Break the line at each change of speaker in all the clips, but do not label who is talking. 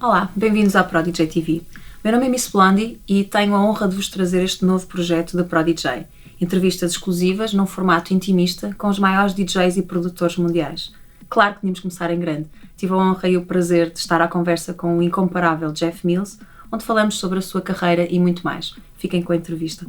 Olá, bem-vindos à ProDJ TV. Meu nome é Miss Blondie e tenho a honra de vos trazer este novo projeto da ProDJ. Entrevistas exclusivas num formato intimista com os maiores DJs e produtores mundiais. Claro que tínhamos que começar em grande. Tive a honra e o prazer de estar à conversa com o incomparável Jeff Mills, onde falamos sobre a sua carreira e muito mais. Fiquem com a entrevista.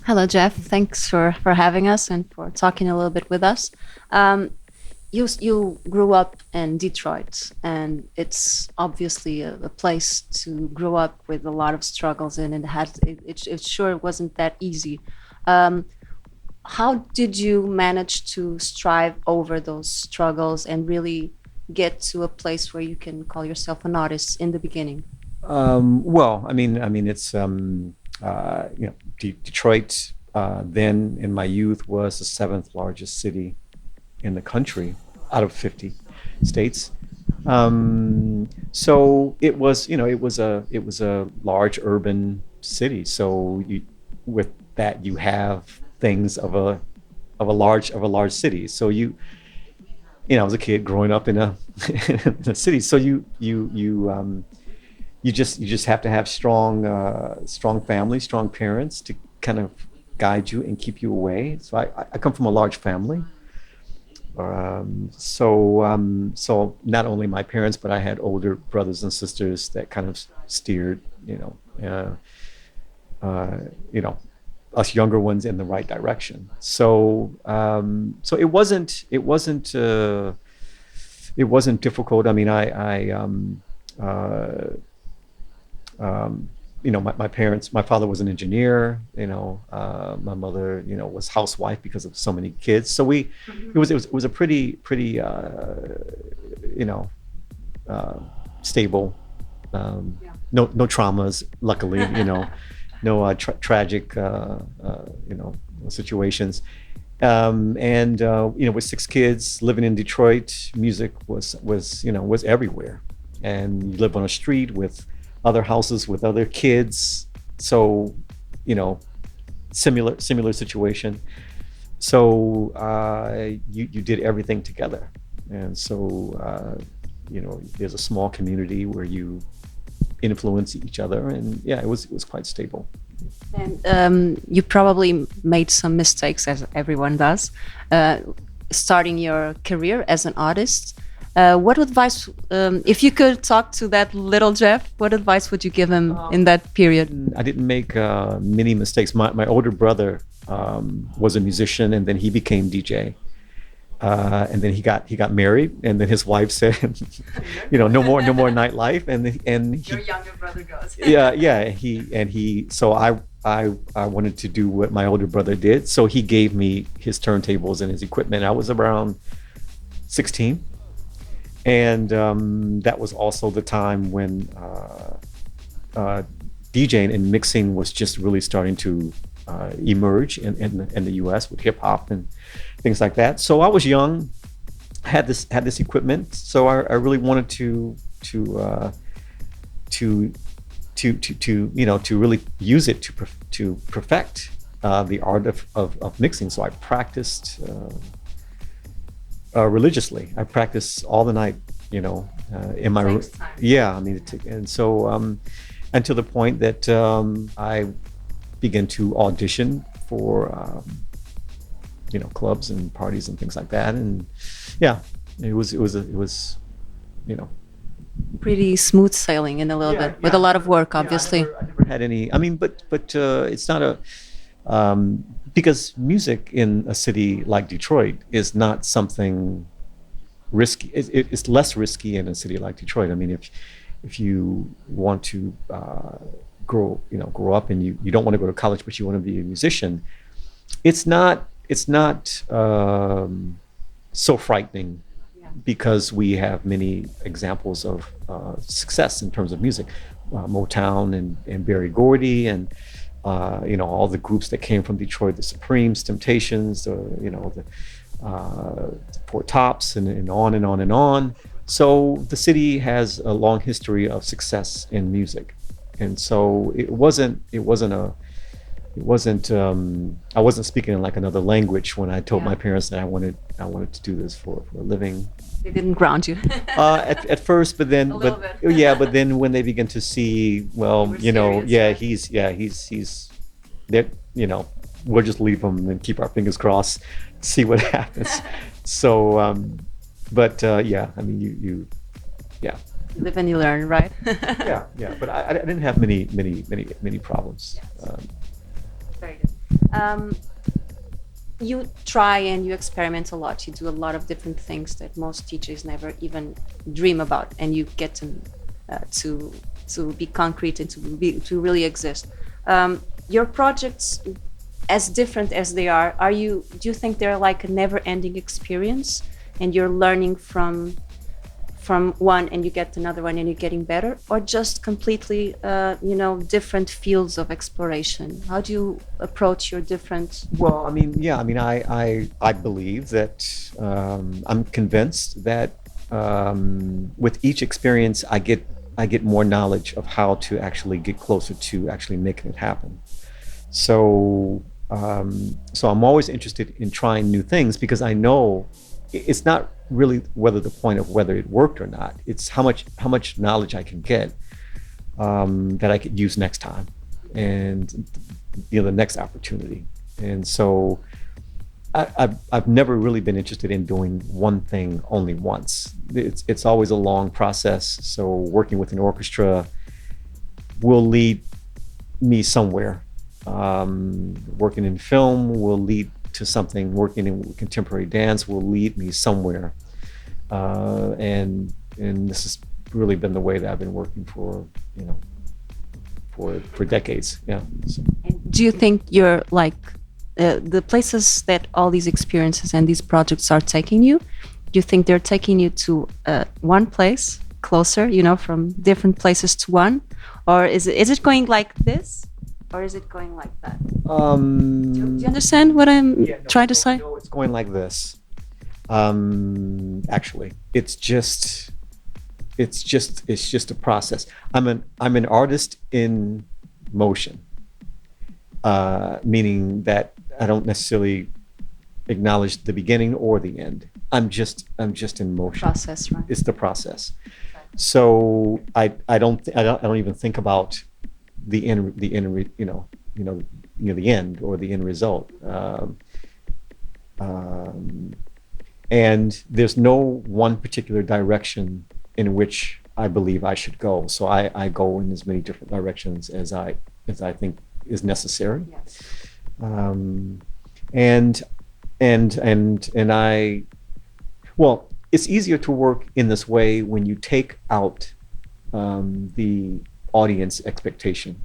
Hello, Jeff. Thanks for having us and for talking a little bit with us. You grew up in Detroit, and it's obviously a place to grow up with a lot of struggles in, and it sure wasn't that easy. How did you manage to strive over those struggles and really get to a place where you can call yourself an artist in the beginning?
It's Detroit then in my youth was the seventh largest city in the country out of 50 states. So it was a large urban city. So with that you have things of a large city. So I was a kid growing up in a in a city. So you just have to have strong family, strong parents to kind of guide you and keep you away. So I come from a large family. So not only my parents, but I had older brothers and sisters that kind of steered, us younger ones in the right direction. So it wasn't difficult. I mean, my father was an engineer, my mother, was housewife because of so many kids. So it was a pretty stable, no traumas, luckily, no tragic, situations. With 6 kids living in Detroit, music was everywhere. And you live on a street with other houses with other kids, so similar situation. So you did everything together, and so there's a small community where you influence each other, and it was quite stable.
And you probably made some mistakes, as everyone does, starting your career as an artist. What advice, if you could talk to that little Jeff, what advice would you give him in that period?
I didn't make many mistakes. My older brother was a musician, and then he became DJ. And then he got married, and then his wife said, no more nightlife.
Your younger brother goes.
So I wanted to do what my older brother did. So he gave me his turntables and his equipment. I was around 16. And that was also the time when DJing and mixing was just really starting to emerge in the U.S. with hip hop and things like that. So I was young, had this equipment. So I really wanted to really use it to perfect the art of mixing. So I practiced. Religiously, I practiced all the night, in my room. Yeah, and so until the point that I began to audition for clubs and parties and things like that, and it was
pretty smooth sailing in a little bit with a lot of work, obviously.
I never had any. I mean, but it's not a. Because music in a city like Detroit is not something risky. It's less risky in a city like Detroit. I mean, if you want to grow up and you don't want to go to college, but you want to be a musician, it's not so frightening, because we have many examples of success in terms of music, Motown and Berry Gordy and. All the groups that came from Detroit, the Supremes, Temptations, the Four Tops, and on and on and on. So the city has a long history of success in music, and so it wasn't a it wasn't. I wasn't speaking in like another language when I told
Yeah.
my parents that I wanted to do this for a living.
They didn't ground you.
At first, but then,
A little
but
bit.
yeah, but then when they begin to see, well,
were
you know,
serious,
yeah, he's that, you know, we'll just leave him and keep our fingers crossed, see what happens. So, yeah, I mean, yeah,
Live and you learn, right?
yeah, but I didn't have many problems.
Very good. You try and you experiment a lot. You do a lot of different things that most teachers never even dream about, and you get to be concrete and to really exist. Your projects, as different as they are, do you think they're like a never-ending experience, and you're learning from one and you get another one and you're getting better, or just completely different fields of exploration? How do you approach your different?
Well, I mean, yeah, I mean, I believe that I'm convinced that with each experience, I get more knowledge of how to actually get closer to actually making it happen. So I'm always interested in trying new things, because I know it's not really whether the point of whether it worked or not. It's how much knowledge I can get that I could use next time, and the next opportunity. And so I've never really been interested in doing one thing only once. It's always a long process. So working with an orchestra will lead me somewhere. Working in film will lead to something. Working in contemporary dance will lead me somewhere. And this has really been the way that I've been working for decades. Yeah. So.
Do you think you're like the places that all these experiences and these projects are taking you? Do you think they're taking you to one place closer, from different places to one, or is it going like this, or is it going like that? Do you understand what I'm trying to say?
No, it's going like this. Actually, it's just a process. I'm an artist in motion, meaning that I don't necessarily acknowledge the beginning or the end. I'm just in motion.
Process, right?
It's the process. So I don't even think about the end, the end or the end result. And there's no one particular direction in which I believe I should go. So I go in as many different directions as I think is necessary.
Yes.
Well, it's easier to work in this way when you take out the audience expectation,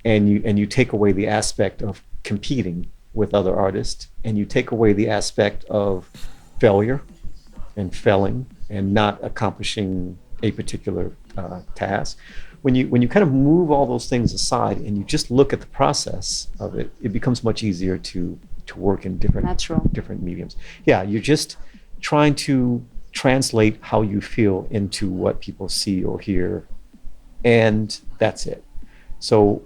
and you take away the aspect of competing with other artists, and you take away the aspect of failure and failing and not accomplishing a particular task. When you kind of move all those things aside and you just look at the process of it, it becomes much easier to work in different mediums. Yeah, you're just trying to translate how you feel into what people see or hear, and that's it. So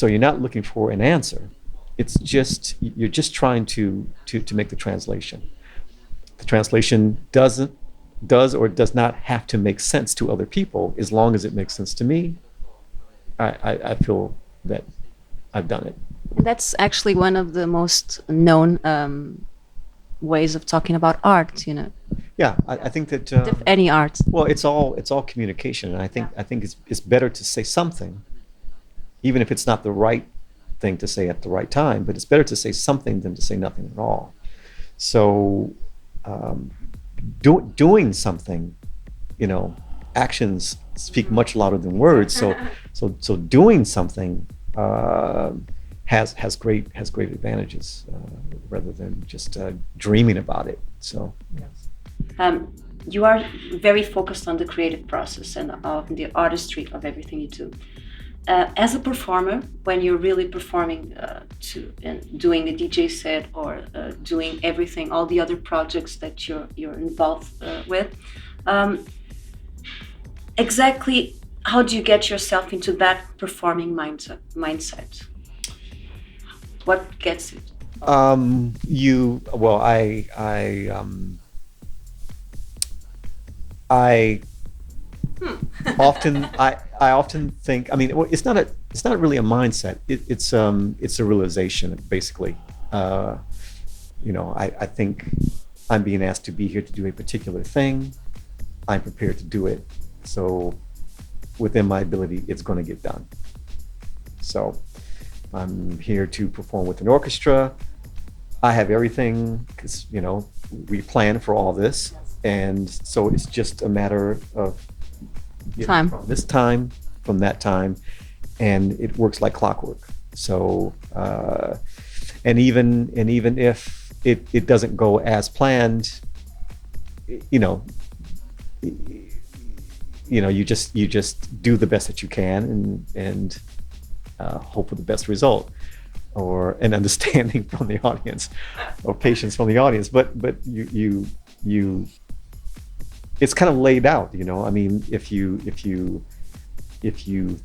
you're not looking for an answer. It's just you're just trying to make the translation. The translation does or does not have to make sense to other people. As long as it makes sense to me, I feel that I've done it.
And that's actually one of the most known ways of talking about art.
Yeah, I think that
Any art.
well, it's all communication, and I think it's better to say something, even if it's not the right thing to say at the right time. But it's better to say something than to say nothing at all. So doing something, actions speak much louder than words. So doing something has great advantages rather than just dreaming about it. So
You are very focused on the creative process and of the artistry of everything you do. As a performer, when you're really performing and doing the DJ set or doing everything, all the other projects that you're involved with, exactly how do you get yourself into that performing mindset? What gets it?
Well, I I often think. I mean, well, it's not really a mindset. It's a realization, basically. I think I'm being asked to be here to do a particular thing. I'm prepared to do it. So, within my ability, it's going to get done. So, I'm here to perform with an orchestra. I have everything because we plan for all this, and so it's just a matter of
Time.
from this time, from that time, and it works like clockwork. So, and even if it doesn't go as planned, you just do the best that you can and hope for the best result, or an understanding from the audience, or patience from the audience. But you it's kind of laid out. I mean, if you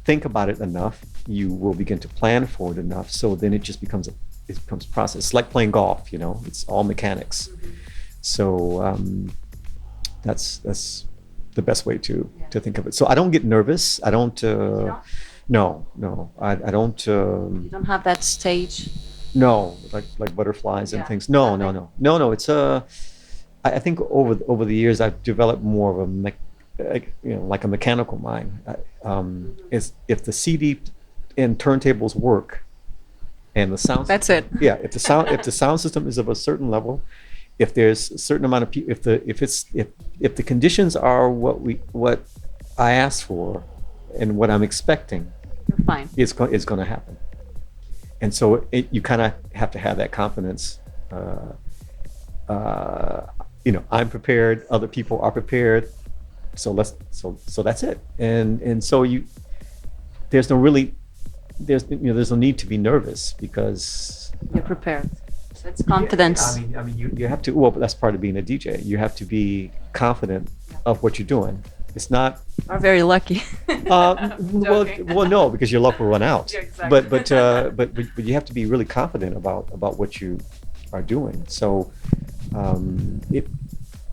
think about it enough, you will begin to plan for it enough. So then it becomes a process. It's like playing golf. It's all mechanics.
Mm-hmm.
So that's the best way to think of it. So I don't get nervous. I don't. No, I don't.
You don't have that stage.
No, like butterflies and things. No. It's I think over the years I've developed more of like a mechanical mind. Is if the CD and turntables work, and the sound.
That's it.
Yeah, if the sound system is of a certain level, if there's a certain amount of people, if the conditions are what I asked for, and what I'm expecting,
You're fine.
it's going to happen. And so you kind of have to have that confidence. I'm prepared. Other people are prepared. So that's it. And so there's no need to be nervous because
You're prepared. So it's confidence.
I mean, you have to. Well, that's part of being a DJ. You have to be confident of what you're doing. It's not.
We're very lucky.
Well, no, because your luck will run out.
Yeah, exactly.
But you have to be really confident about what you are doing. So,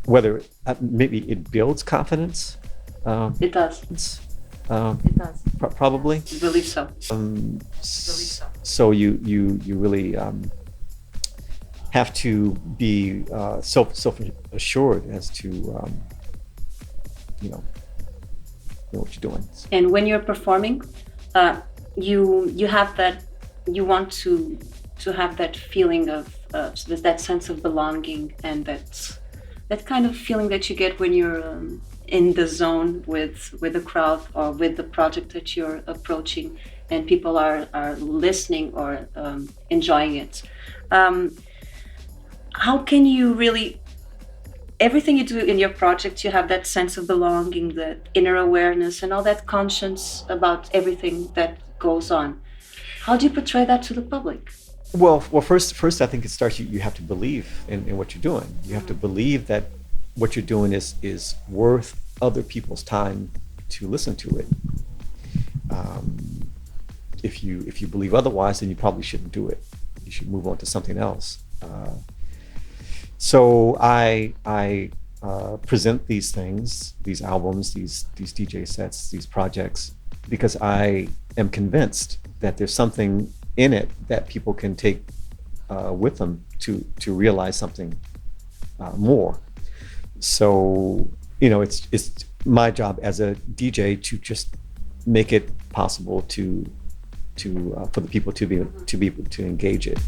whether maybe it builds confidence.
It does. It does.
Probably.
I believe so.
So you really have to be self assured as to know what you're doing.
And when you're performing, you have that. You want to have that feeling of that sense of belonging, and that kind of feeling that you get when you're in the zone with the crowd or with the project that you're approaching, and people are listening or enjoying it. How can you really, everything you do in your project, you have that sense of belonging, that inner awareness, and all that conscience about everything that goes on. How do you portray that to the public?
Well, first, I think it starts. You have to believe in what you're doing. You have to believe that what you're doing is worth other people's time to listen to it. If you believe otherwise, then you probably shouldn't do it. You should move on to something else. So I present these things, these albums, these DJ sets, these projects, because I am convinced that there's something in it that people can take with them to realize something more. So it's my job as a DJ to just make it possible for the people to be able to engage it.